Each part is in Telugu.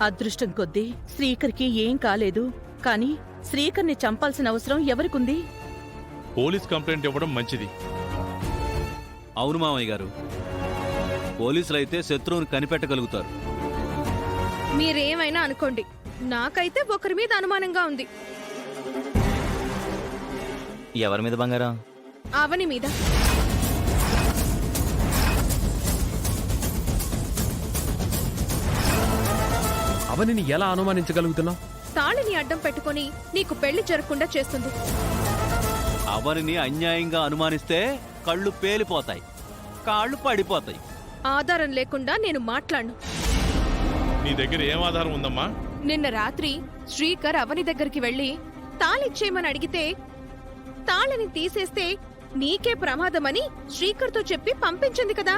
అదృష్టం కొద్దీ శ్రీకర్కి ఏం కాలేదు. కాని శ్రీకర్ని చంపాల్సిన అవసరం ఎవరికుంది? పోలీస్ కంప్లైంట్ ఇవ్వడం మంచిది. అవును మామయ్య గారు, పోలీసులైతే శత్రువుని కనిపెట్టగలుగుతారు. మీరేమైనా అనుకోండి, నాకైతే ఒకరి మీద అనుమానంగా ఉంది. ఎవరి మీద బంగారం? అవని మీద. అవనిని ఎలా అనుమానించగలుగుతున్నావు? తాళిని అడ్డం పెట్టుకుని నీకు పెళ్లి జరగకుండా చేస్తుంది. అవరిని అన్యాయంగా అనుమానిస్తే కళ్ళు పేలిపోతాయి, కాళ్ళు పడిపోతాయి. ఆధారం లేకుండా నేను మాట్లాడను. నీ దగ్గర ఏం ఆధారం ఉందమ్మా? నిన్న రాత్రి శ్రీకర్ అవని దగ్గరికి వెళ్లి తాళిచ్చేయమని అడిగితే తాళని తీసేస్తే నీకే ప్రమాదమని శ్రీకర్తో చెప్పి పంపించింది కదా.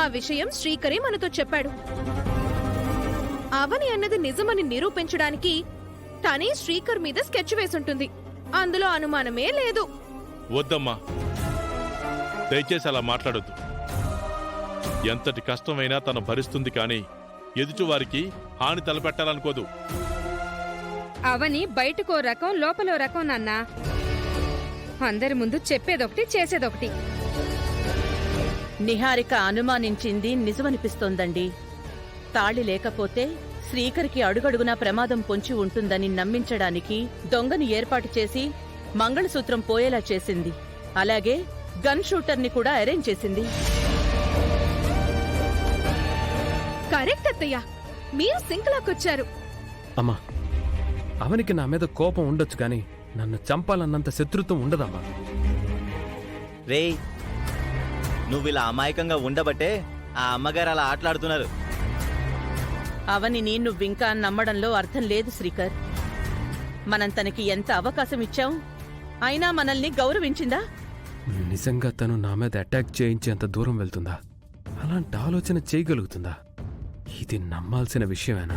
ఆ విషయం శ్రీకరే మనతో చెప్పాడు. అవని అన్నది నిజమని నిరూపించడానికి తనే శ్రీకర్ మీద స్కెచ్ వేసుంటుంది. అందులో అనుమానమే లేదు. వద్దమ్మా, దయచేసి అలా మాట్లాడొద్దు. ఎంతటి కష్టమైనా తను భరిస్తుంది, కానీ ఎదుటివారికి హాని తలపెట్టాలనుకోదు. అవని బయటకో రకం లోపలో రకం నాన్నా. అందరి ముందు చెప్పేదొకటి చేసేదొకటి. నిహారిక అనుమానించింది నిజమనిపిస్తోందండి. తాళి లేకపోతే శ్రీకర్కి అడుగడుగునా ప్రమాదం పొంచి ఉంటుందని నమ్మించడానికి దొంగని ఏర్పాటు చేసి మంగళసూత్రం పోయేలా చేసింది. అలాగే గన్ షూటర్ని కూడా అరేంజ్ చేసింది. కరెక్ట్ అత్తయ్య, మీరు సింక్లాకొచ్చారు. అమ్మా, అవనికి నా మీద కోపం ఉండొచ్చు కానీ నన్ను చంపాలన్నంత శత్రుత్వం ఉండదమ్మా. రేయ్, నువ్విలా అమాయకంగా ఉండబట్టే ఆ అమ్మగారు అలా ఆటలాడుతున్నారు. అవనిని నువ్వింకా నమ్మడంలో అర్థం లేదు శ్రీకర్. మనం తనకి ఎంత అవకాశం ఇచ్చాం, అయినా మనల్ని గౌరవించిందా? నిజంగా తను నా మీద అటాక్ చేయించేంత దూరం వెళ్తుందా? అలాంటి ఆలోచన చేయగలుగుతుందా? ఇది నమ్మాల్సిన విషయమేనా?